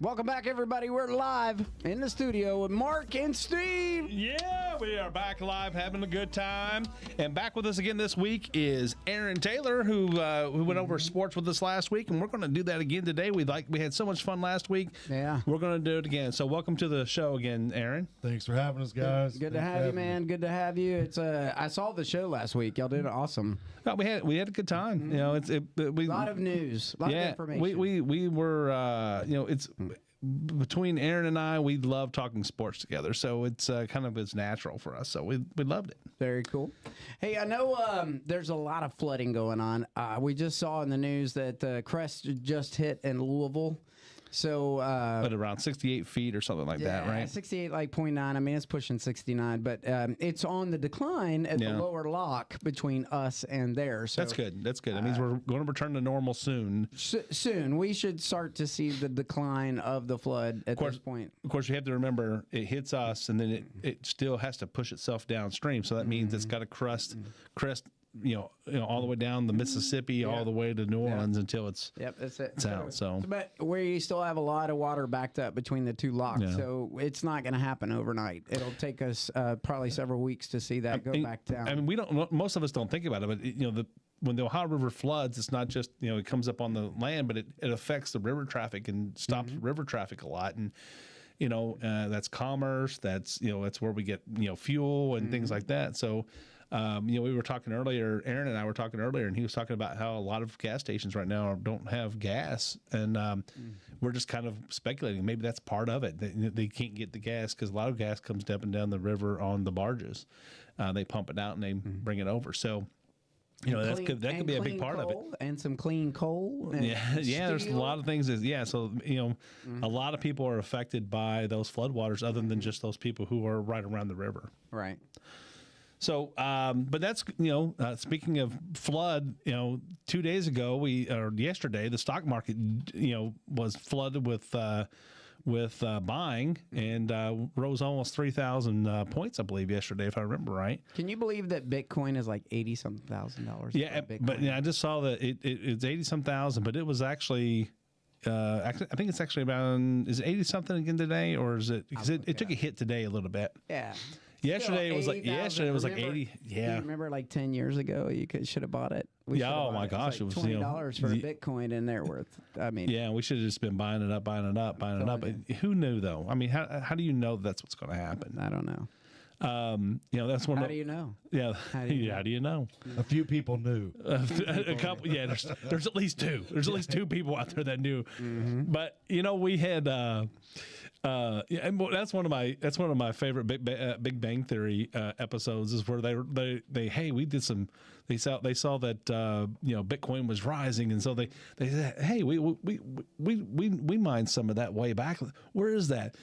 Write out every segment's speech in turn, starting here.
Welcome back, everybody. We're live in the studio with Mark and Steve. Yeah, we are back live, having a good time. And back with us again this week is Aaron Taylor, who went over sports with us last week, and we're going to do that again today. We had so much fun last week. Yeah, we're going to do it again. So, welcome to the show again, Aaron. Thanks for having us, guys. Good to have you, man. Good to have you. It's I saw the show last week. Y'all did awesome. No, we had a good time. Mm-hmm. You know, a lot of news, a lot of information. We were it's. Between Aaron and I, we love talking sports together, so it's it's natural for us. So we loved it. Very cool. Hey, I know there's a lot of flooding going on. We just saw in the news that crest just hit in Louisville. So, but around 68 feet or something like that, right? 68, like 0.9. I mean, it's pushing 69, but it's on the decline at the lower lock between us and there. So that's good. That's good. That means we're going to return to normal soon. Soon, we should start to see the decline of the flood at this point. Of course, you have to remember it hits us, and then it still has to push itself downstream. So that means it's got to crest. All the way down the Mississippi, all the way to New Orleans until it's that's it. It's out. So, but we still have a lot of water backed up between the two locks, so it's not going to happen overnight. It'll take us probably several weeks to see that go back down. I mean, we don't. Most of us don't think about it, but when the Ohio River floods, it's not just it comes up on the land, but it affects the river traffic and stops river traffic a lot, and that's commerce. That's where we get fuel and things like that. So. We were talking earlier, Aaron and I were talking earlier, and he was talking about how a lot of gas stations right now don't have gas, and we're just kind of speculating. Maybe that's part of it. They can't get the gas because a lot of gas comes up and down the river on the barges. They pump it out and they bring it over. So, that could be a big part of it. And some clean coal. And there's a lot of things. So, a lot of people are affected by those floodwaters other than just those people who are right around the river. Right. So, but that's, speaking of flood, 2 days ago, yesterday, the stock market, was flooded with buying and rose almost 3,000 points, I believe, yesterday, if I remember right. Can you believe that Bitcoin is like $80-something thousand? Yeah, but I just saw that it's 80-some thousand, but it was actually. I think it's actually about, is it 80 something again today, or is it, because it took a hit today a little bit. Yeah. Yesterday it was like 80. Yeah. You remember like 10 years ago you should have bought it. Oh my gosh, it was like $20 for a Bitcoin, and they're worth. I mean, yeah, we should have just been buying it up. But who knew though? I mean, how do you know that's what's going to happen? I don't know. That's one. How do you know? Yeah. How do you know? A few people knew. A couple. Yeah. There's at least two. There's at least two people out there that knew. Mm-hmm. But we had. And that's one of my favorite Big Bang Theory episodes is where they we did some. They saw that Bitcoin was rising, and so they said, hey, we mined some of that way back. Where is that?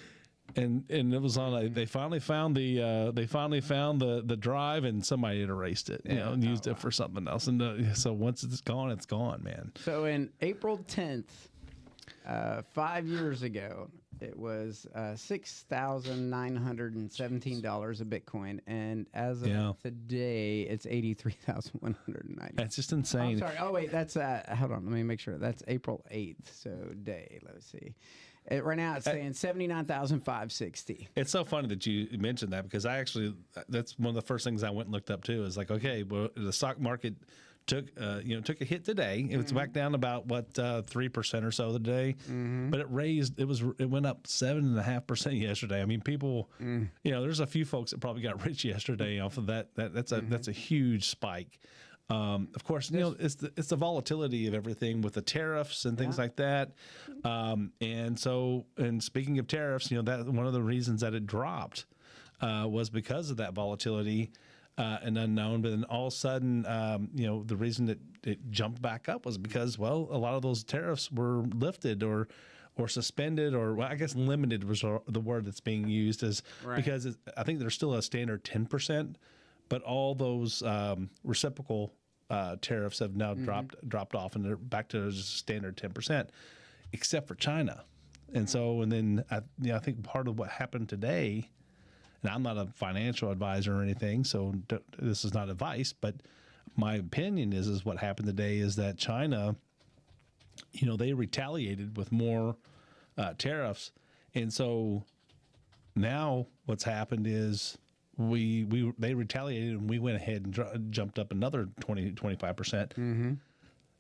And it was on. They finally found the drive, and somebody had erased it, and used it for something else. And so once it's gone, man. So in April 10th, 5 years ago, it was $6,917 a Bitcoin, and as of today, it's $83,190. That's just insane. I'm sorry. Oh wait, that's hold on. Let me make sure. That's April 8th. So day. Let's see. Right now, it's saying $79,560. It's so funny that you mentioned that, because that's one of the first things I went and looked up too. Is like, okay, well, the stock market took a hit today. It was back down about 3% or so today, but it went up 7.5% yesterday. I mean, people, there's a few folks that probably got rich yesterday off of that. That's a huge spike. Of course, it's the volatility of everything with the tariffs and things like that. And speaking of tariffs, that one of the reasons that it dropped was because of that volatility and unknown. But then all of a sudden, the reason that it jumped back up was because, a lot of those tariffs were lifted or suspended, or I guess limited was the word that's being used, because I think there's still a standard 10%. But all those reciprocal tariffs have now dropped off, and they're back to just a standard 10%, except for China. And then I think part of what happened today, and I'm not a financial advisor or anything, so this is not advice, but my opinion is what happened today is that China, they retaliated with more tariffs, and so now what's happened is they retaliated and we went ahead and jumped up another 25%.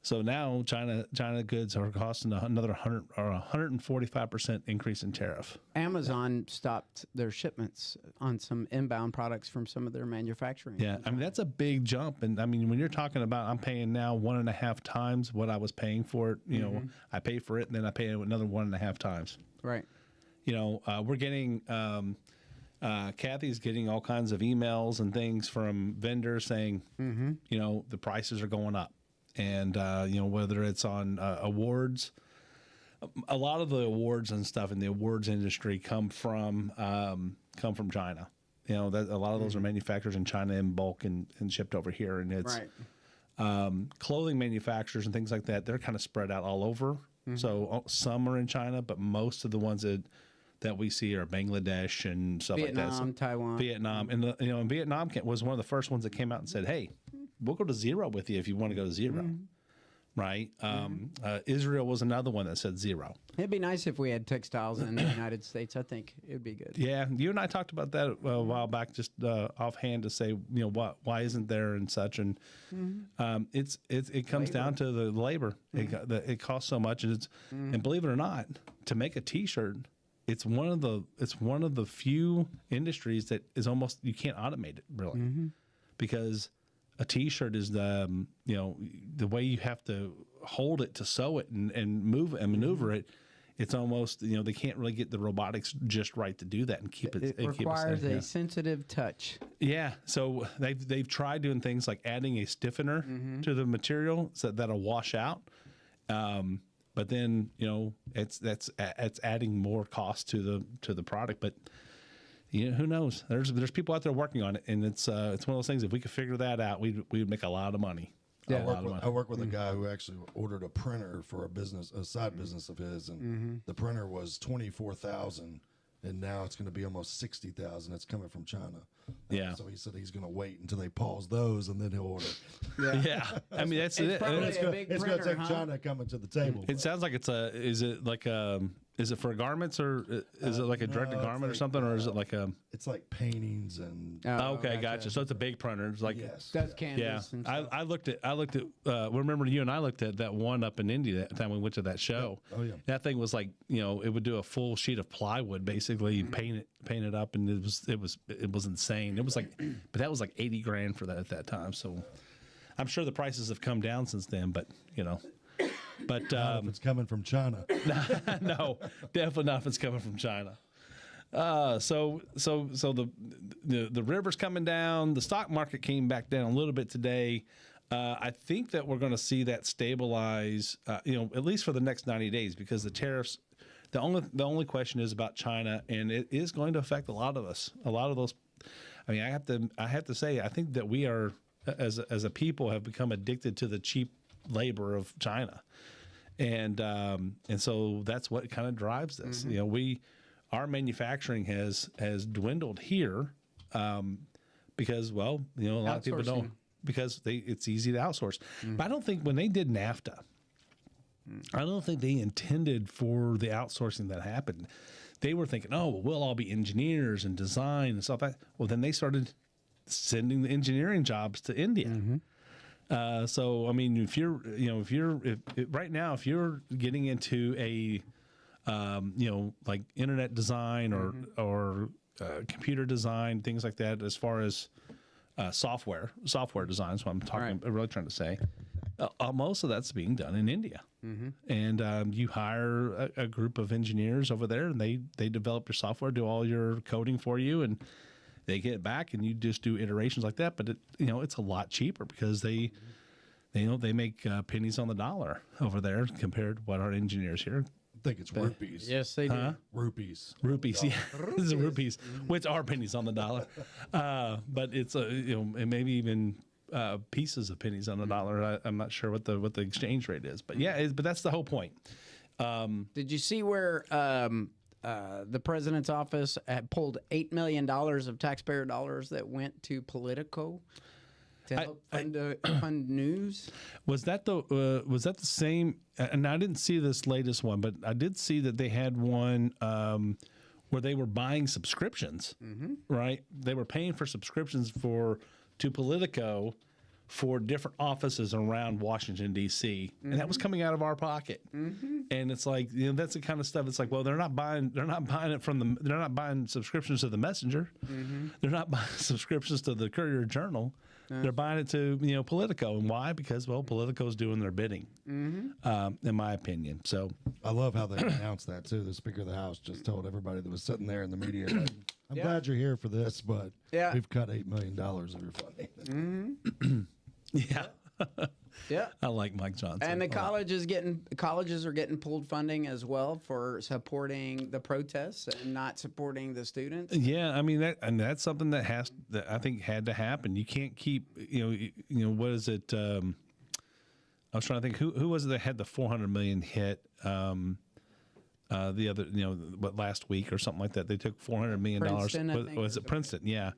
So now China goods are costing another 145% increase in tariff. Amazon stopped their shipments on some inbound products from some of their manufacturing. Yeah, I mean that's a big jump, and I mean when you're talking about I'm paying now 1.5 times what I was paying for it. You know, I pay for it and then I pay another 1.5 times. Right. You know, we're getting. Kathy's getting all kinds of emails and things from vendors saying, you know, the prices are going up. And, you know, whether it's on awards, a lot of the awards and stuff in the awards industry come from China. You know, that a lot of those are manufactured in China in bulk and shipped over here. And it's clothing manufacturers and things like that. They're kind of spread out all over. So some are in China, but most of the ones that we see are Bangladesh and stuff like that. Vietnam, Taiwan. Vietnam. And, you know, and Vietnam was one of the first ones that came out and said, hey, we'll go to zero with you if you want to go to zero. Right? Israel was another one that said zero. It'd be nice if we had textiles in the United States. I think it'd be good. Yeah. You and I talked about that a while back, just offhand to say, you know, why isn't there and such. And it comes down to the labor. It costs so much. And and believe it or not, to make a T-shirt, it's one of the few industries that is almost, you can't automate it really, because a T-shirt is the way you have to hold it to sew it and move and maneuver it. It's almost, you know, they can't really get the robotics just right to do that and keep it. It requires a sensitive touch. Yeah, so they've tried doing things like adding a stiffener to the material so that'll wash out. But then, you know, it's adding more cost to the product. But you know, who knows? There's people out there working on it, and it's one of those things. If we could figure that out, we'd make a lot of money. Yeah, I work with a guy who actually ordered a printer for a side business of his, and the printer was $24,000, and now it's going to be almost $60,000. It's coming from China. Yeah. So he said he's going to wait until they pause those, and then he'll order. Yeah. I mean that's it. probably It's a going big to printer, take huh? China coming to the table. It sounds like is it for garments, or is it like a direct to garment or something, or is it like a? It's like paintings and. Okay, gotcha. So it's a big printer. It's like Yes. Does canvas yeah. and stuff. I looked at. Remember you and I looked at that one up in India that time we went to that show. Oh yeah. That thing was like, you know, it would do a full sheet of plywood basically, paint it up, and it was insane. It was like, but that was like $80,000 for that at that time. So I'm sure the prices have come down since then, but you know. But Not if it's coming from China. no, definitely not if it's coming from China. So the river's coming down. The stock market came back down a little bit today. I think that we're going to see that stabilize, you know, at least for the next 90 days, because the tariffs. The only question is about China, and it is going to affect a lot of us. A lot of those. I mean, I have to say, I think that we are, as a people, have become addicted to the cheap labor of China. And so that's what kind of drives this. You know, our manufacturing has dwindled here because, well, you know, a lot of people don't, because it's easy to outsource. But I don't think when they did NAFTA, I don't think they intended for the outsourcing that happened. They were thinking, oh, well, we'll all be engineers and design and stuff like that. Well, then they started sending the engineering jobs to India. So I mean, if right now, if you're getting into a, you know, like internet design or computer design, things like that, as far as software design, is what I'm talking. I'm really trying to say. Most of that's being done in India, and you hire a group of engineers over there, and they develop your software, do all your coding for you, and they get it back, and you just do iterations like that. But it's a lot cheaper because they make pennies on the dollar over there compared to what our engineers here. I think it's rupees. Yes, they do. Rupees. Rupees, yeah, this is rupees, which are pennies on the dollar. But it's and maybe even pieces of pennies on the dollar. I'm not sure what the exchange rate is, but yeah, but that's the whole point. Did you see where the president's office had pulled $8 million of taxpayer dollars that went to Politico? to help fund news. Was that the same? And I didn't see this latest one, but I did see that they had one where they were buying subscriptions. Right? They were paying for subscriptions to Politico for different offices around Washington D.C. and that was coming out of our pocket. And it's like, that's the kind of stuff. It's like, well, they're not buying it from they're not buying subscriptions to the Messenger. They're not buying subscriptions to the Courier Journal. They're buying it to Politico. And why? Because, well, Politico's doing their bidding, in my opinion. So I love how they announced that too. The Speaker of the House just told everybody that was sitting there in the media, like, I'm glad you're here for this, but we've cut $8 million of your funding. Yeah. I like Mike Johnson. And the colleges are getting pulled funding as well for supporting the protests and not supporting the students. Yeah, I mean that's something that I think had to happen. You can't keep what is it? I was trying to think who was it that had the $400 million hit the other last week or something like that. They took $400 million. Was it Princeton? Yeah.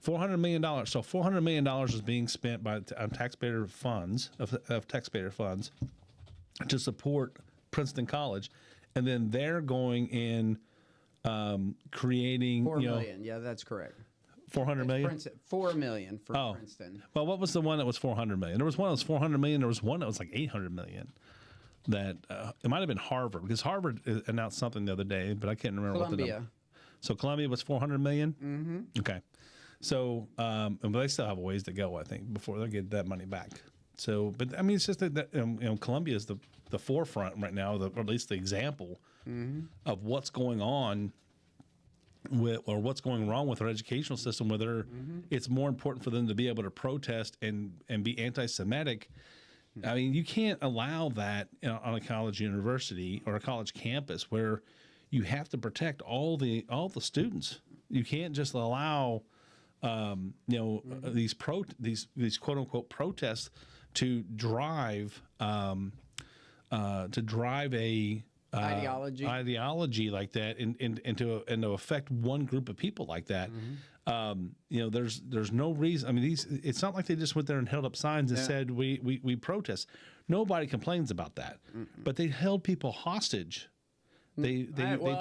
$400 million. So $400 million is being spent on taxpayer funds of taxpayer funds to support Princeton College, and then they're going in creating $4 million. Yeah, that's correct. 400 million. $4 million for Princeton. Well, what was the one that was 400 million? There was one that was 400 million. There was one that was like 800 million. That it might have been Harvard, because Harvard announced something the other day, but I can't remember what the number. So Columbia was 400 million. Okay. So, but they still have a ways to go, I think, before they get that money back. So, but I mean, it's just that Columbia is the forefront right now, or at least the example of what's going on or what's going wrong with our educational system. Whether it's more important for them to be able to protest and be anti-Semitic. I mean, you can't allow that on a college university or a college campus where you have to protect all the students. You can't just allow these quote unquote protests to drive a ideology like that and to affect one group of people like that. There's no reason. I mean, it's not like they just went there and held up signs and said we protest. Nobody complains about that, but they held people hostage. They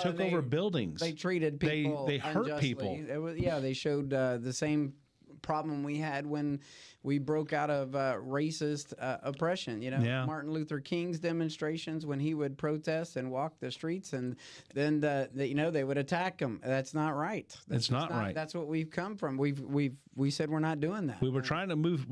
took over buildings. They treated people. They hurt unjustly. people. They showed the same problem we had when we broke out of racist oppression. Martin Luther King's demonstrations, when he would protest and walk the streets, and then they would attack him. That's not right. It's not right. That's what we've come from. We said we're not doing that. We were trying to move.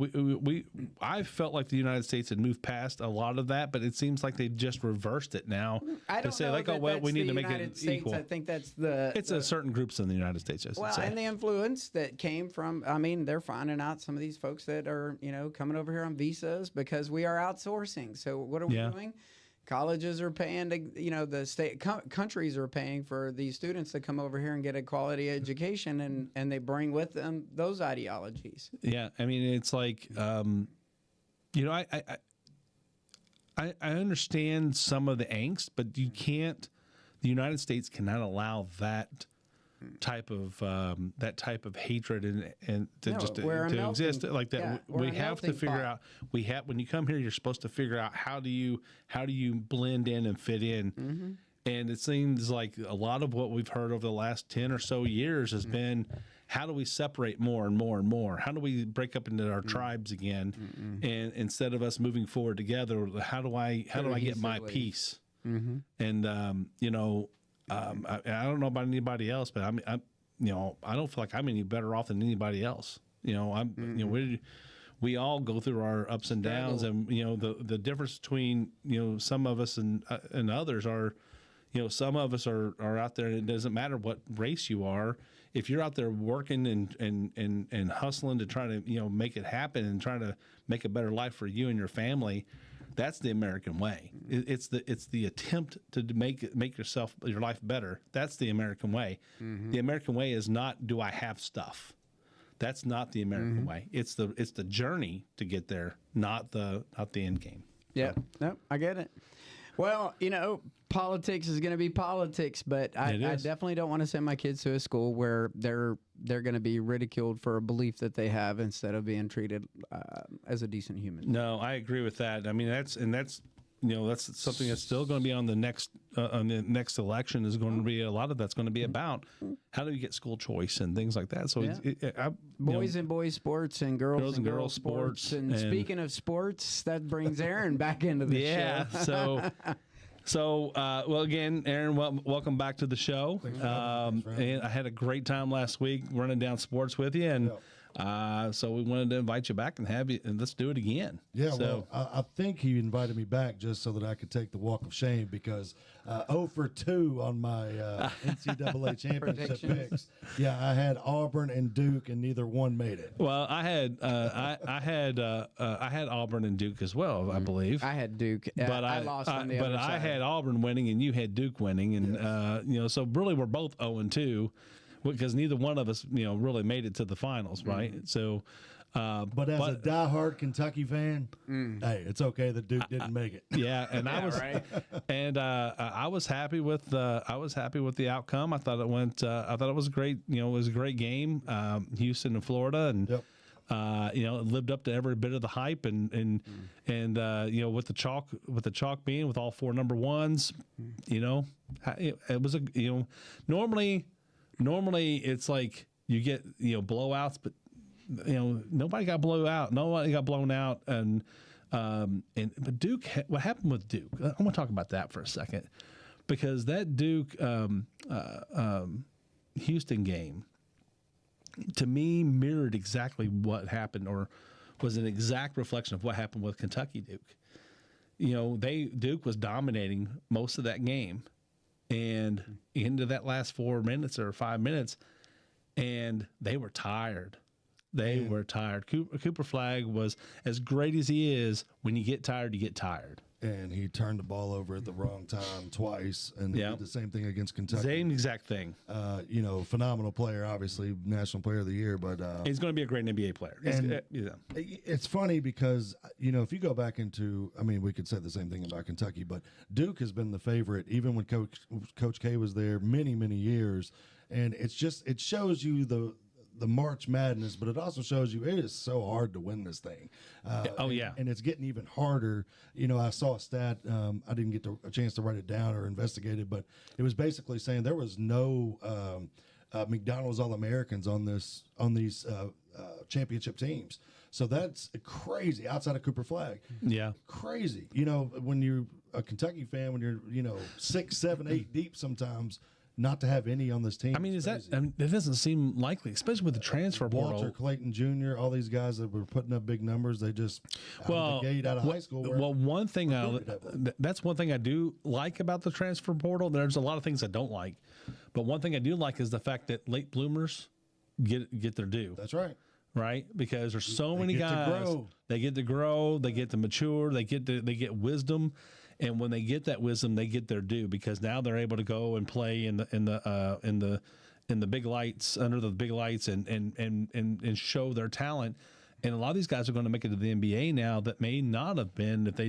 I felt like the United States had moved past a lot of that, but it seems like they've just reversed it now. I don't to say know like, that oh well, we need to make United it States. equal. I think that's it's a certain groups in the United States. And the influence that came from. I mean, they're finding out some of these folks that are coming over here on visas because we are outsourcing. So what are we doing? Colleges are paying to, the state countries are paying for these students to come over here and get a quality education, and they bring with them those ideologies. Yeah, I mean, it's like, I understand some of the angst, but you can't. The United States cannot allow that type of hatred and to exist like that. Yeah, we have to figure out. When you come here, you're supposed to figure out how do you blend in and fit in. And it seems like a lot of what we've heard over the last 10 or so years has been, how do we separate more and more and more? How do we break up into our tribes again? And instead of us moving forward together, how do I get my peace? And I don't know about anybody else, but I don't feel like I'm any better off than anybody else. We all go through our ups and downs, and the difference between some of us and others are, some of us are out there, and it doesn't matter what race you are. If you're out there working and hustling to try to make it happen and trying to make a better life for you and your family, that's the American way. It's the attempt to make your life better. That's the American way. The American way is not, do I have stuff? That's not the American way. It's the journey to get there, not the end game. Yeah, no, I get it. Well, politics is going to be politics, but I definitely don't want to send my kids to a school where they're going to be ridiculed for a belief that they have instead of being treated as a decent human. No, I agree with that. I mean, that's something that's still going to be on the next election. Is going to be a lot of that's going to be about how do you get school choice and things like that. So boys and boys sports and girls and girls sports. And speaking of sports, that brings Aaron back into the show. So, well, again, Aaron, welcome back to the show. And I had a great time last week running down sports with you, and so we wanted to invite you back and have you, and let's do it again. Yeah, well, I think he invited me back just so that I could take the walk of shame because 0 for 2 on my NCAA championship picks. Yeah, I had Auburn and Duke, and neither one made it. Well, I had Auburn and Duke as well, I believe. I had Duke, but I lost on the other side. I had Auburn winning, and you had Duke winning, and so really we're both 0 and 2. Because neither one of us, really made it to the finals, right? So, but as a diehard Kentucky fan, hey, it's okay that Duke didn't make it. Yeah, and I was, and I was happy with the outcome. I thought it went. I thought it was great. It was a great game. Houston and Florida, and it lived up to every bit of the hype, and with the chalk being with all 4 number ones, it was Normally it's like you get blowouts, but nobody got blown out, and but Duke. What happened with Duke? I want to talk about that for a second, because that Duke Houston game to me mirrored exactly what happened, or was an exact reflection of what happened with Kentucky Duke. Duke was dominating most of that game. And into that last 4 minutes or 5 minutes, and they were tired. They were tired. Cooper Flagg was, as great as he is, when you get tired, you get tired. And he turned the ball over at the wrong time twice, and he did the same thing against Kentucky. Same exact thing. Phenomenal player, obviously, National Player of the Year. But he's going to be a great NBA player. It's funny because, if you go back into, we could say the same thing about Kentucky, but Duke has been the favorite, even when Coach K was there many, many years. And it shows you the March Madness, but it also shows you it is so hard to win this thing. And it's getting even harder. I saw a stat. I didn't get a chance to write it down or investigate it, but it was basically saying there was no McDonald's All-Americans on these championship teams. So that's crazy outside of Cooper Flagg. Yeah. Crazy. When you're a Kentucky fan, when you're, 6, 7, 8 deep sometimes, not to have any on this team. It doesn't seem likely, especially with the transfer portal. Walter Clayton Jr., all these guys that were putting up big numbers, they just out of high school. That's one thing I do like about the transfer portal. There's a lot of things I don't like, but one thing I do like is the fact that late bloomers get their due. That's right. Right, because there's so many guys. They get to grow. They get to mature. They get wisdom. And when they get that wisdom, they get their due, because now they're able to go and play in the big lights, under the big lights, and show their talent. And a lot of these guys are going to make it to the NBA now that may not have been if the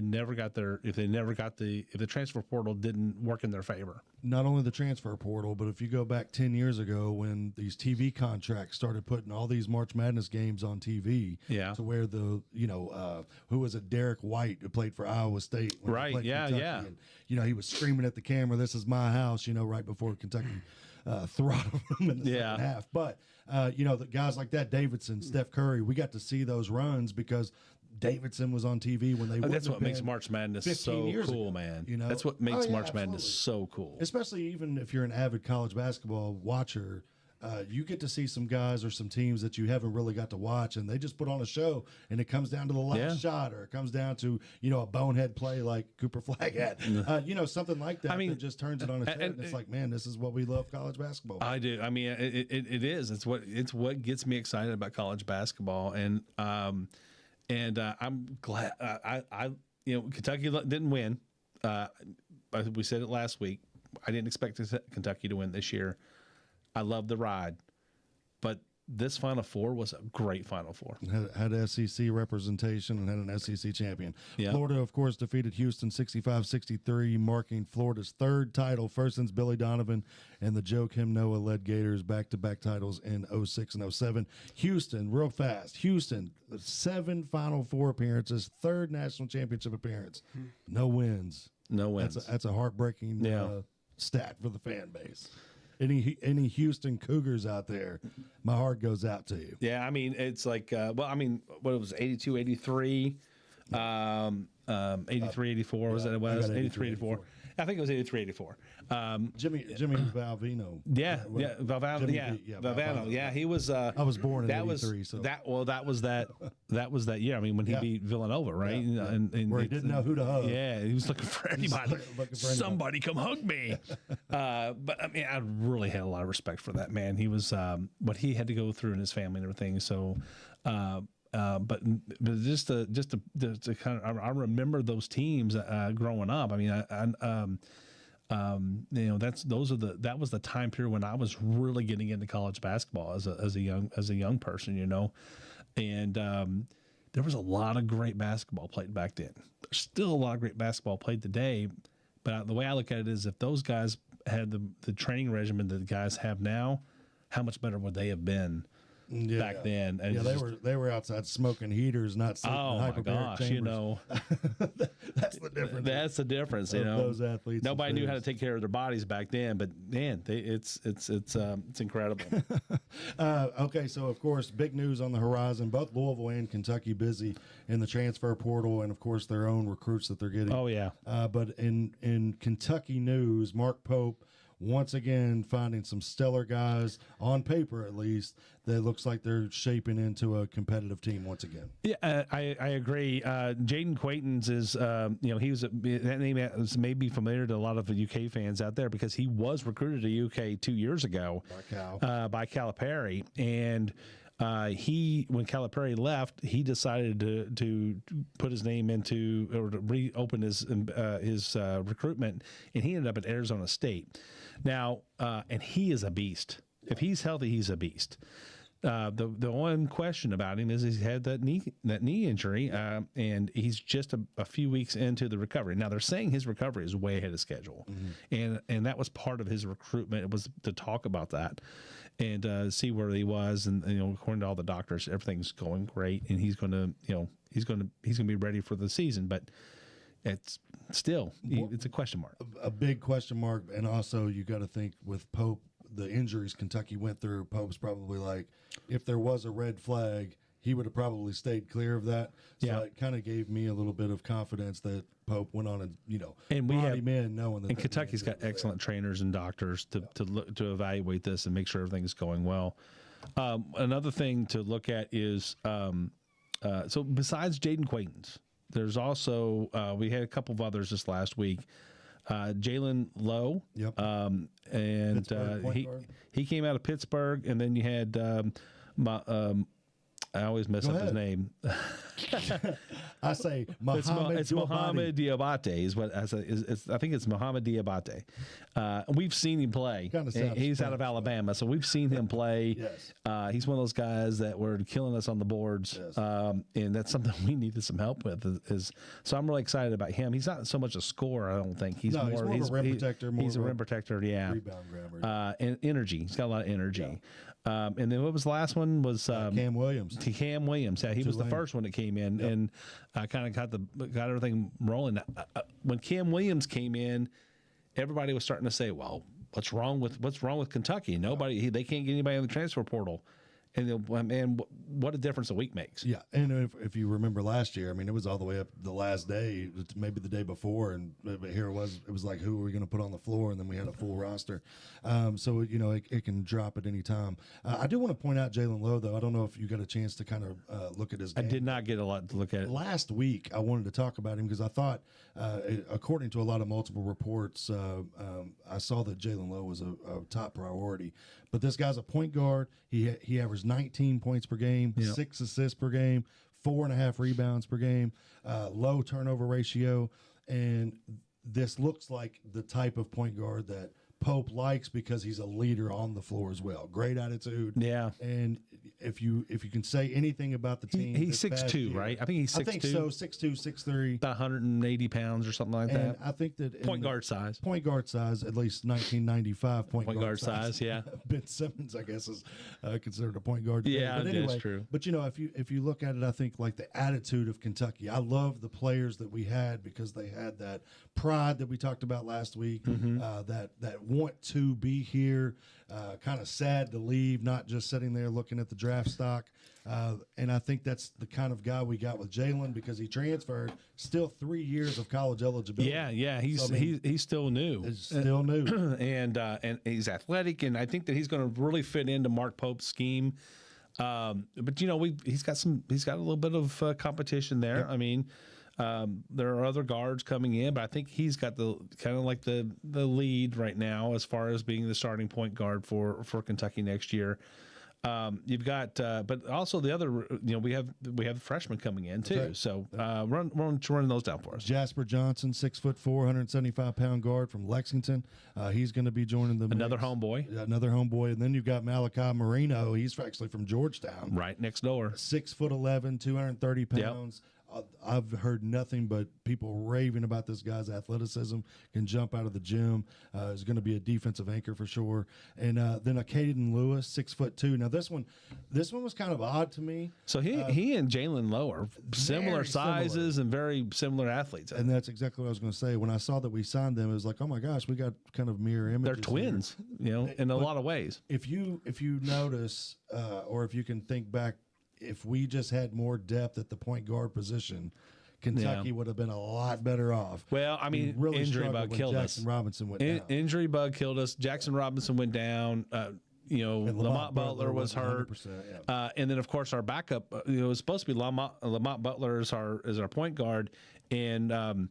transfer portal didn't work in their favor. Not only the transfer portal, but if you go back 10 years ago when these TV contracts started putting all these March Madness games on TV, to where who was it, Derek White, who played for Iowa State, right? Yeah. And, he was screaming at the camera, "This is my house," right before Kentucky throttled him in the second half. But the guys like that, Davidson, Steph Curry, we got to see those runs because Davidson was on TV when they. That's what makes March Madness so cool, man. That's what makes March Madness so cool. Especially even if you're an avid college basketball watcher, you get to see some guys or some teams that you haven't really got to watch, and they just put on a show, and it comes down to the last shot, or it comes down to a bonehead play like Cooper Flagg had, something like that. That just turns it on its head, and it's like, man, this is what we love college basketball. I do. It is. It's what gets me excited about college basketball, and I'm glad. Kentucky didn't win. We said it last week. I didn't expect Kentucky to win this year. I love the ride, but this Final Four was a great Final Four. Had SEC representation and had an SEC champion. Yeah. Florida, of course, defeated Houston 65-63, marking Florida's third title, first since Billy Donovan and the Joakim Noah-led Gators back-to-back titles in 06 and 07. Houston, real fast. Houston, 7 Final Four appearances, third national championship appearance. No wins. No wins. That's a heartbreaking stat for the fan base. Any Houston Cougars out there, my heart goes out to you. Yeah, I mean, it's like, what it was, 82, 83, 83, 84, was it? It was 83, 84. I think it was 83, 84. Jimmy Valvano. Valvano. Yeah, he was. I was born in '83, so that was that year. I mean, when he beat Villanova, right? Yeah. And where he didn't know who to hug. Yeah, he was looking for anybody. Somebody come hug me. But I mean, I really had a lot of respect for that man. He was what he had to go through in his family and everything. So. But just to kind of, I remember those teams growing up. I mean, that was the time period when I was really getting into college basketball as a young person, and there was a lot of great basketball played back then. There's still a lot of great basketball played today, but the way I look at it is, if those guys had the training regimen that the guys have now, how much better would they have been? Back then, and they were outside smoking heaters, not sitting in hyperbaric chambers. That's the difference. That's the difference. Those athletes. Nobody knew how to take care of their bodies back then, but man, it's incredible. Okay, so of course, big news on the horizon. Both Louisville and Kentucky busy in the transfer portal, and of course their own recruits that they're getting. Oh yeah. But in Kentucky news, Mark Pope once again finding some stellar guys, on paper at least, that looks like they're shaping into a competitive team once again. Yeah, I agree. Jaden Quaintons is, he was that name may be familiar to a lot of the UK fans out there, because he was recruited to UK 2 years ago by Calipari, and when Calipari left, he decided to put his name into, or to reopen his recruitment, and he ended up at Arizona State. Now, and he is a beast. If he's healthy, he's a beast. The one question about him is he's had that knee injury, and he's just a few weeks into the recovery. Now they're saying his recovery is way ahead of schedule, and that was part of his recruitment. It was to talk about that and see where he was, and according to all the doctors, everything's going great, and he's going to be ready for the season, but. It's still, it's a question mark. A big question mark, and also you got to think with Pope, the injuries Kentucky went through, Pope's probably like, if there was a red flag, he would have probably stayed clear of that. So it kind of gave me a little bit of confidence that Pope went on and and we brought have him in knowing that. And Kentucky's got excellent trainers and doctors to evaluate this and make sure everything's going well. Another thing to look at is so besides Jaden Quaintons, there's also we had a couple of others this last week. Jalen Lowe, and he came out of Pittsburgh, and then you had I always mess up his name. I say Mohamed. It's Mohamed Diabate is what I say. I think it's Mohamed Diabate. We've seen him play. He's out of Alabama, so we've seen him play. Yes. He's one of those guys that were killing us on the boards, and that's something we needed some help with. So I'm really excited about him. He's not so much a scorer, I don't think. He's more of a rim protector. He's a rim protector, yeah. Rebound grabber. And energy. He's got a lot of energy. Yeah. And then what was the last one? Was Cam Williams. Cam Williams. Yeah, he was the first one that came in, and kind of got everything rolling. When Cam Williams came in, everybody was starting to say, "Well, what's wrong with Kentucky? They can't get anybody in the transfer portal." And man, what a difference a week makes. Yeah, and if you remember last year, I mean, it was all the way up the last day, maybe the day before, and here it was like, who are we going to put on the floor? And then we had a full roster. So, it can drop at any time. I do want to point out Jalen Lowe, though. I don't know if you got a chance to kind of look at his game. I did not get a lot to look at. Last week, I wanted to talk about him because I thought, according to a lot of multiple reports, I saw that Jalen Lowe was a top priority. But this guy's a point guard. He averaged 19 points per game, 6 assists per game, 4.5 rebounds per game, low turnover ratio. And this looks like the type of point guard that Pope likes because he's a leader on the floor as well. Great attitude. Yeah. And if you can say anything about the team, He's 6'2", right? I think he's 6'2". I think so. 6'2", 6'3". About 180 pounds or something like And that. I think that Point guard size. Point guard size, at least 1995 point guard size. Yeah. Ben Simmons, I guess, is considered a point guard today. Yeah, but anyway, that's true. But if you look at it, I think like the attitude of Kentucky. I love the players that we had because they had that pride that we talked about last week. That want to be here. Kind of sad to leave, not just sitting there looking at the draft stock. And I think that's the kind of guy we got with Jalen because he transferred. Still 3 years of college eligibility. Yeah. He's still new. He's still new, and he's athletic, and I think that he's going to really fit into Mark Pope's scheme. But he's got a little bit of competition there. Yep. I mean, there are other guards coming in, but I think he's got the kind of like the lead right now as far as being the starting point guard for Kentucky next year. You've got, but also the other, we have freshmen coming in too. Right. So run those down for us. Jasper Johnson, 6'4", 175-pound guard from Lexington. He's going to be joining the another homeboy. Another homeboy, and then you've got Malachi Marino. He's actually from Georgetown, right next door. 6'11", 230 pounds. Yep. I've heard nothing but people raving about this guy's athleticism. Can jump out of the gym. Is going to be a defensive anchor for sure. And then a Caden Lewis, 6'2". Now this one was kind of odd to me. So he and Jalen Lowe are similar sizes and very similar athletes. And that's exactly what I was going to say. When I saw that we signed them, it was like, oh my gosh, we got kind of mirror images. They're twins, in a lot of ways. If you notice, or if you can think back. If we just had more depth at the point guard position, Kentucky would have been a lot better off. Well, I mean, really injury bug killed us. Jackson Robinson went down. Injury bug killed us. Jackson Robinson went down. Lamont Butler was hurt. Yeah. And then, of course, our backup, it was supposed to be Lamont Butler is our point guard, and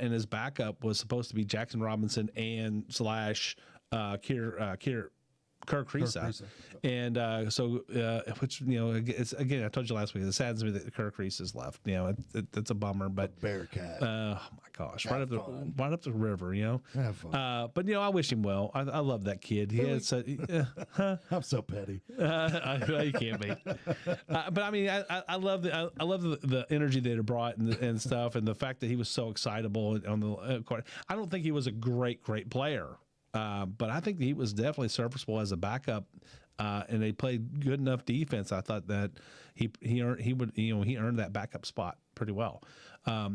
his backup was supposed to be Jackson Robinson and Kerr Kriisa. And which it's again, I told you last week, it saddens me that Kerr Kriisa's left. It's a bummer, but Bearcat. Oh my gosh, right up the river. Have fun. But I wish him well. I love that kid. He had I'm so petty. You can't be. But I mean, I love the energy that it brought and stuff, and the fact that he was so excitable on the court. I don't think he was a great player. But I think he was definitely serviceable as a backup, and they played good enough defense. I thought that he earned that backup spot pretty well.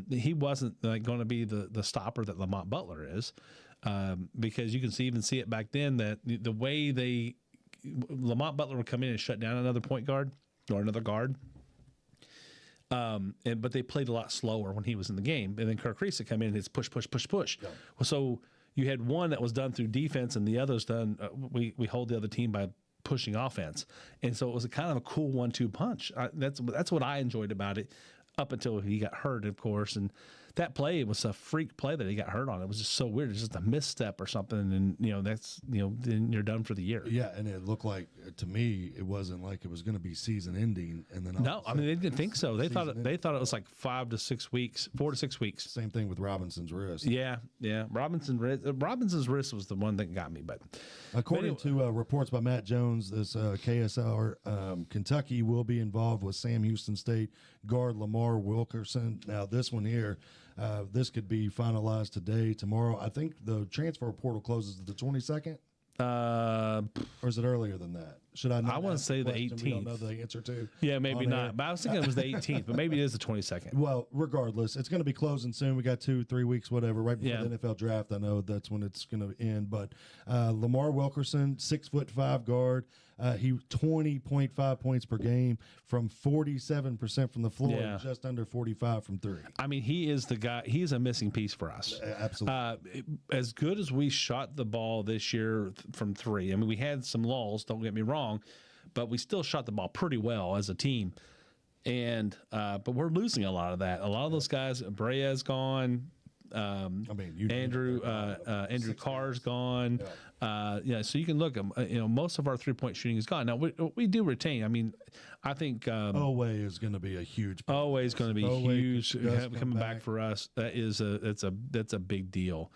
He wasn't going to be the stopper that Lamont Butler is, because you can even see it back then that the way Lamont Butler would come in and shut down another point guard or another guard. But they played a lot slower when he was in the game, and then Kerr Kriisa come in and it's push. Yeah. Well, so you had one that was done through defense, and the other's done. We hold the other team by pushing offense, and so it was a kind of a cool 1-2 punch. That's what I enjoyed about it, up until he got hurt, of course. And that play was a freak play that he got hurt on. It was just so weird. It's just a misstep or something, and then you're done for the year. Yeah, and it looked like, to me, it wasn't like it was going to be season ending, and then no, I mean they didn't think so. They thought it was like 4 to 6 weeks. Same thing with Robinson's wrist. Yeah. Robinson's wrist was the one that got me. But according to reports by Matt Jones, this KSR, Kentucky will be involved with Sam Houston State guard Lamar Wilkerson. Now this one here. This could be finalized today, tomorrow. I think the transfer portal closes the 22nd. Or is it earlier than that? Should I? I want to say the 18th. We don't know the answer to. Yeah, maybe not. But I was thinking it was the 18th, but maybe it is the 22nd. Well, regardless, it's going to be closing soon. We got 2-3 weeks, whatever, right before the NFL draft. I know that's when it's going to end. But Lamar Wilkerson, 6'5" guard. He 20.5 points per game from 47% from the floor, and just under 45 from three. I mean, he is the guy. He is a missing piece for us. Absolutely. As good as we shot the ball this year from three, I mean, we had some lulls. Don't get me wrong, but we still shot the ball pretty well as a team. And but we're losing a lot of that. A lot of those guys, Brea's gone. Andrew Carr's gone. So you can look. Most of our 3-point shooting is gone. Now we do retain. I mean, I think Owe is going to be a huge. Owe is going to be huge coming back for us. That's a big deal.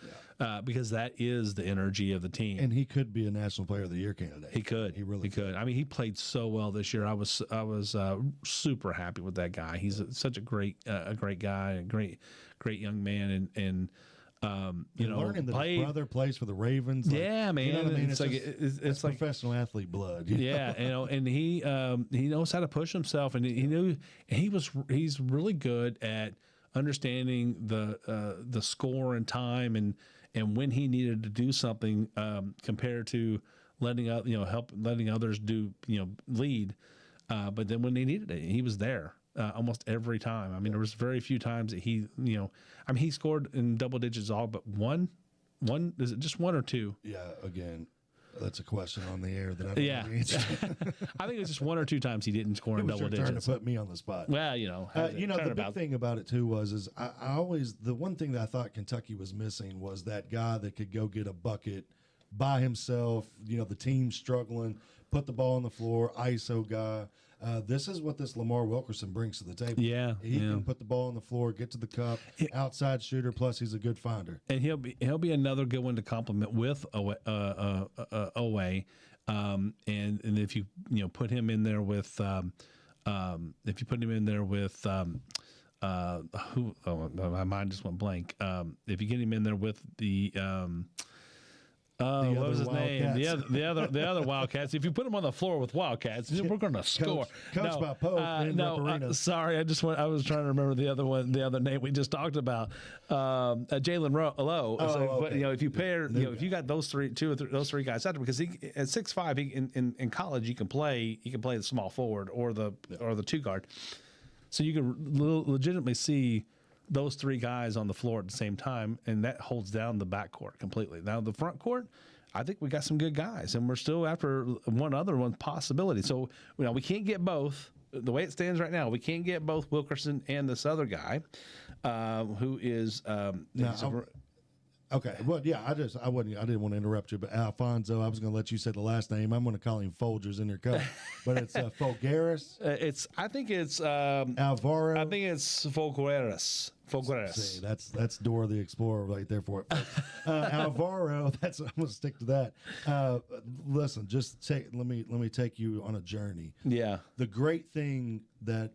because that is the energy of the team. And he could be a National Player of the Year candidate. He could. He really could. I mean, he played so well this year. I was super happy with that guy. He's such a great guy, a great young man, and learning that his brother plays for the Ravens. Yeah, man. You know what I mean? It's like professional athlete blood. Yeah, and he knows how to push himself, and he's really good at understanding the score and time and when he needed to do something compared to letting others do lead, but then when they needed it, he was there almost every time. I mean, there was very few times that he scored in double digits all but one. Is it just one or two? Yeah, again. That's a question on the air that I don't know the answer. I think it was just one or two times he didn't score in double digits. Trying to put me on the spot. Well, the big thing about it too was I always, the one thing that I thought Kentucky was missing was that guy that could go get a bucket by himself. The team struggling, put the ball on the floor, ISO guy. This is what this Lamar Wilkerson brings to the table. Yeah, he can put the ball on the floor, get to the cup, outside shooter. Plus, he's a good finder. And he'll be another good one to complement with Owe. And if you put him in there with my mind just went blank. If you get him in there with the what was his name? The other Wildcats. If you put them on the floor with Wildcats, we're going to score. Coached by Pope. Sorry, I was trying to remember the other name we just talked about. Jalen Lowe. Okay. But if you pair, if you got those three guys out there, because he at 6'5", in college he can play the small forward or the two guard, so you can legitimately see those three guys on the floor at the same time, and that holds down the backcourt completely. Now, the front court, I think we got some good guys, and we're still after one possibility. So, we can't get both. The way it stands right now, we can't get both Wilkerson and this other guy, who is okay. Well, yeah, I didn't want to interrupt you, but Alfonso, I was going to let you say the last name. I'm going to call him Folgers in your cup, but it's Folgaris. I think it's Alvaro. I think it's Folgaris. See, that's Dora the Explorer right there for it. Alvaro, I'm going to stick to that. Listen, let me take you on a journey. Yeah. The great thing that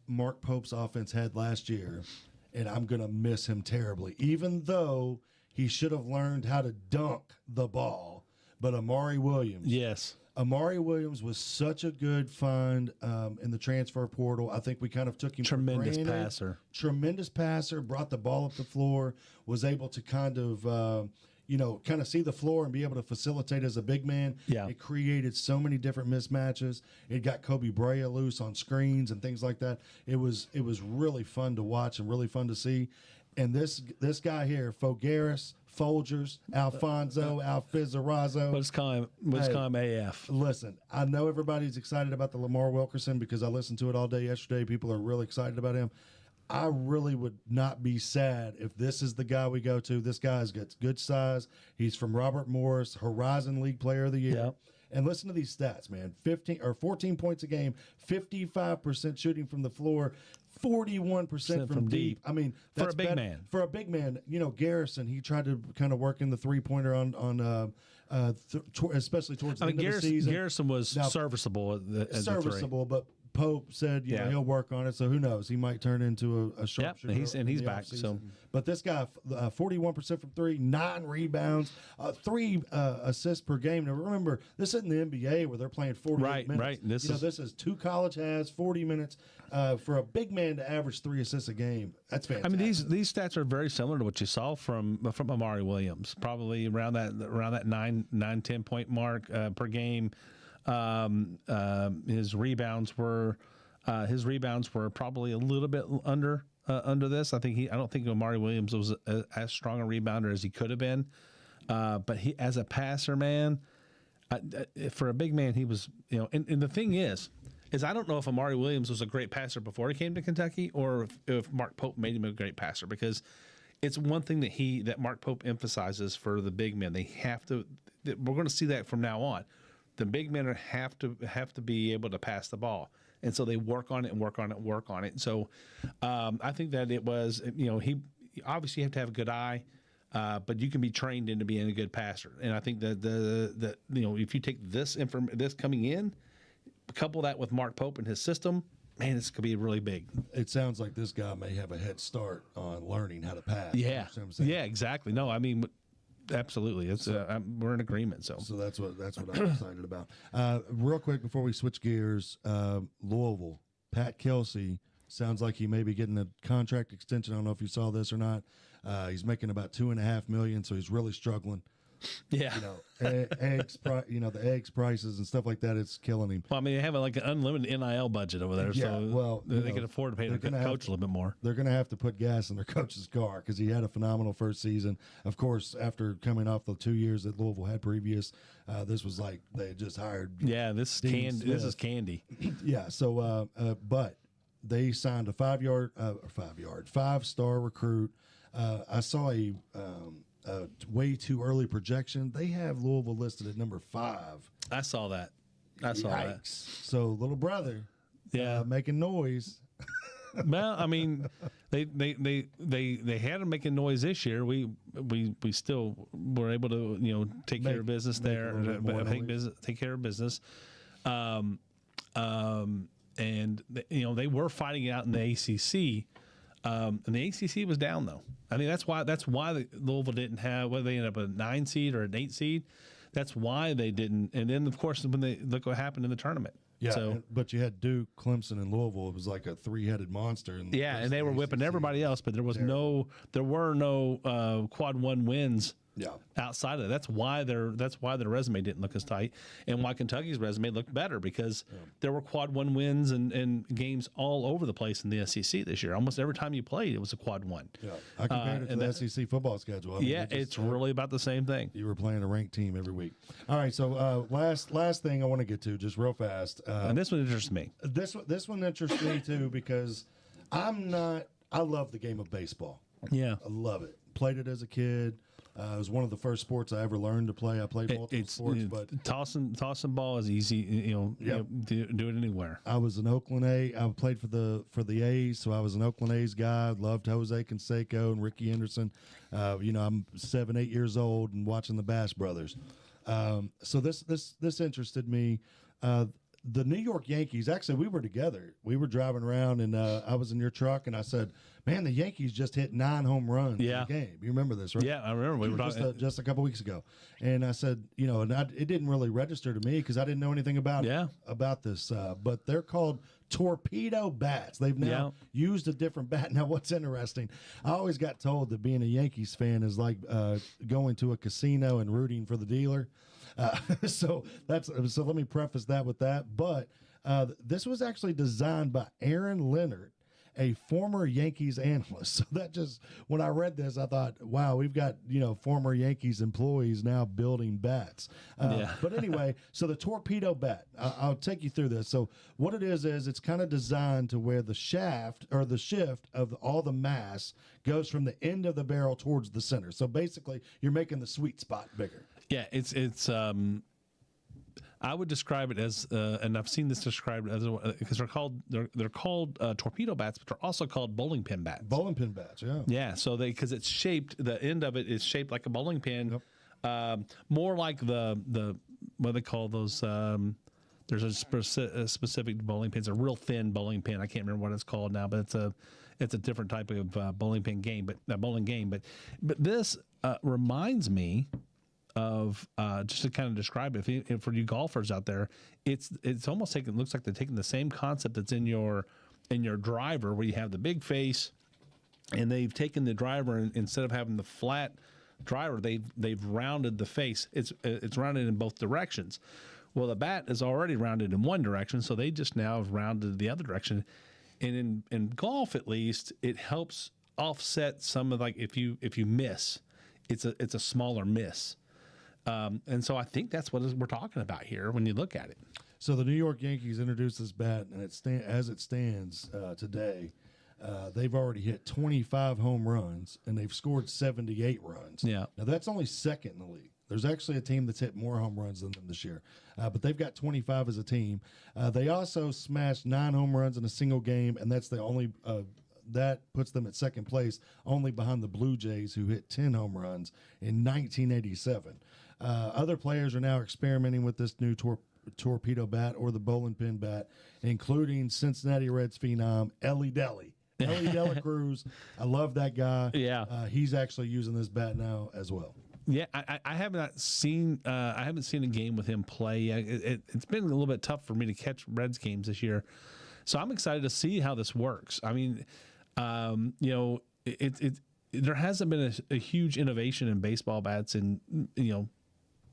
Mark Pope's offense had last year, and I'm going to miss him terribly, even though he should have learned how to dunk the ball. But Amari Williams. Yes. Amari Williams was such a good find in the transfer portal. I think we kind of took him Tremendous for granted. passer. Tremendous passer, brought the ball up the floor, was able to kind of see the floor and be able to facilitate as a big man. Yeah. It created so many different mismatches. It got Kobe Bryant loose on screens and things like that. It was really fun to watch and really fun to see. And this guy here, Folgaris, Folgers, Alfonso, Alfizarazo. Let's call him AF. Listen, I know everybody's excited about the Lamar Wilkerson because I listened to it all day yesterday. People are really excited about him. I really would not be sad if this is the guy we go to. This guy's got good size. He's from Robert Morris, Horizon League Player of the Year. Yep. And listen to these stats, man. 14 points a game, 55% shooting from the floor, 41% from deep. I mean, that's for a big man. For a big man, Garrison, he tried to kind of work in the three-pointer especially towards the end of the season. Garrison was serviceable as serviceable, but Pope said, he'll work on it. So who knows? He might turn into a sharpshooter. He's back. So, but this guy, 41% from three, 9 rebounds, 3 assists per game. Now remember, this isn't the NBA where they're playing 48 minutes. Right. This is 2 college halves, 40 minutes. For a big man to average 3 assists a game, that's fantastic. I mean, these stats are very similar to what you saw from Amari Williams, probably around that 9-10 point mark per game. His rebounds were probably a little bit under this. I don't think Amari Williams was as strong a rebounder as he could have been. But he, as a passer, man, for a big man, he was, and the thing is I don't know if Amari Williams was a great passer before he came to Kentucky or if Mark Pope made him a great passer, because it's one thing that Mark Pope emphasizes for the big men. We're going to see that from now on. The big men have to be able to pass the ball, and so they work on it. So I think that it was, he obviously have to have a good eye. but you can be trained into being a good passer. And I think that the if you take this coming in, couple that with Mark Pope and his system, man, this could be really big. It sounds like this guy may have a head start on learning how to pass. Yeah, you know what I'm saying? yeah, exactly. No, I mean, absolutely. It's we're in agreement. So that's what I'm excited about. Real quick before we switch gears, Louisville, Pat Kelsey sounds like he may be getting a contract extension. I don't know if you saw this or not. He's making about $2.5 million, so he's really struggling. Yeah, the eggs prices and stuff like that, it's killing him. Well, I mean, they have like an unlimited NIL budget over there, so they can afford to pay their coach a little bit more. They're going to have to put gas in their coach's car because he had a phenomenal first season. Of course, after coming off the 2 years that Louisville had previous, this was like they had just hired. Yeah, this is candy. Yeah, so but they signed a 5-star recruit. I saw a way too early projection. They have Louisville listed at number 5. I saw that. That. So little brother, making noise. Well, I mean, they had him making noise this year. We still were able to take care of business there, take care of business, and they were fighting it out in the ACC. And the ACC was down though. I mean that's why Louisville didn't have whether they ended up a 9 seed or an 8 seed. That's why they didn't. And then of course when they look what happened in the tournament. Yeah, but you had Duke, Clemson, and Louisville. It was like a 3-headed monster. And they were whipping everybody else, but there were no quad 1 wins. Yeah. Outside of that, that's why their resume didn't look as tight, and why Kentucky's resume looked better because there were quad 1 wins and games all over the place in the SEC this year. Almost every time you played, it was a quad 1. Yeah, I compared it to the SEC football schedule. I mean, it's really about the same thing. You were playing a ranked team every week. All right, so last thing I want to get to just real fast. And this one interests me. This one interests me too because I love the game of baseball. Yeah, I love it. Played it as a kid. It was one of the first sports I ever learned to play. I played multiple sports, but tossing ball is easy. Do it anywhere. I was an Oakland A. I played for the A's, so I was an Oakland A's guy. Loved Jose Canseco and Ricky Henderson. I'm 7-8 years old and watching the Bass Brothers. So this interested me. The New York Yankees, actually, we were together. We were driving around, and I was in your truck, and I said, man, the Yankees just hit 9 home runs in the game. You remember this, right? Yeah, I remember. We were talking just a couple weeks ago. And I said, it didn't really register to me because I didn't know anything about this. But they're called torpedo bats. They've now used a different bat. Now, what's interesting, I always got told that being a Yankees fan is like going to a casino and rooting for the dealer. So let me preface that with that. But this was actually designed by Aaron Leonard, a former Yankees analyst. So that just, when I read this, I thought, wow, we've got, former Yankees employees now building bats. But anyway, so the torpedo bat, I'll take you through this. So what it is it's kind of designed to where the shaft or the shift of all the mass goes from the end of the barrel towards the center. So basically you're making the sweet spot bigger. Yeah, it's I would describe it as, and I've seen this described as because they're called torpedo bats, but they're also called bowling pin bats. Bowling pin bats, yeah. Yeah, so because it's shaped, the end of it is shaped like a bowling pin, more like the what they call those. There's a specific bowling pin. It's a real thin bowling pin. I can't remember what it's called now, but it's a different type of bowling game. But this reminds me of just to kind of describe it, if for you golfers out there, it's almost looks like they're taking the same concept that's in your driver where you have the big face, and they've taken the driver and instead of having the flat driver, they've rounded the face. It's rounded in both directions. Well, the bat is already rounded in one direction, so they just now have rounded the other direction. And in golf, at least, it helps offset some of, like, if you miss, it's a smaller miss. And so I think that's what we're talking about here when you look at it. So the New York Yankees introduced this bat, and as it stands today, they've already hit 25 home runs, and they've scored 78 runs. Yeah. Now, that's only second in the league. There's actually a team that's hit more home runs than them this year, but they've got 25 as a team. They also smashed 9 home runs in a single game, and that's the only that puts them at second place, only behind the Blue Jays, who hit 10 home runs in 1987. Other players are now experimenting with this new torpedo bat or the bowling pin bat, including Cincinnati Reds phenom Ellie Deli. Ellie Dela Cruz, I love that guy. Yeah, he's actually using this bat now as well. Yeah, I have not seen I haven't seen a game with him play. It's been a little bit tough for me to catch Reds games this year, so I'm excited to see how this works. I mean, you know, there hasn't been a huge innovation in baseball bats, and you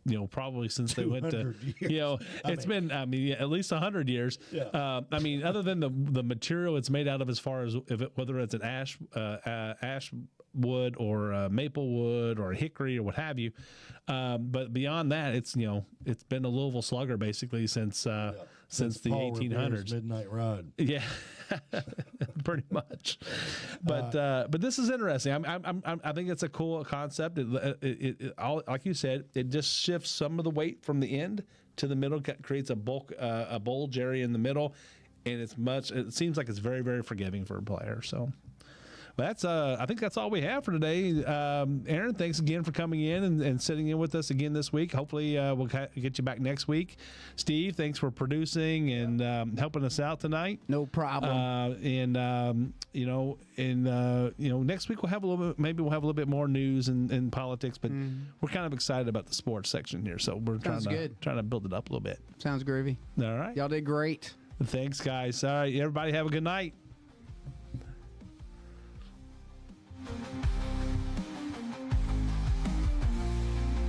know, probably since they went to, you know, been, I mean, at least 100 years. Yeah. I mean, other than the material it's made out of, as far as whether it's an ash wood or maple wood or hickory or what have you. But beyond that, it's been a Louisville Slugger basically since the Paul 1800s. Revere's Midnight Ride. Yeah, pretty much. But this is interesting. I think it's a cool concept. Like you said, it just shifts some of the weight from the end to the middle, creates a bulge area in the middle, and it seems like it's very, very forgiving for a player. So. That's I think that's all we have for today. Aaron, thanks again for coming in and sitting in with us again this week. Hopefully we'll get you back next week. Steve, thanks for producing and helping us out tonight. No problem. Next week we'll have a little bit more news and politics, but we're kind of excited about the sports section here, so we're trying to build it up a little bit. Sounds groovy. All right. Y'all did great. Thanks, guys. All right, everybody have a good night.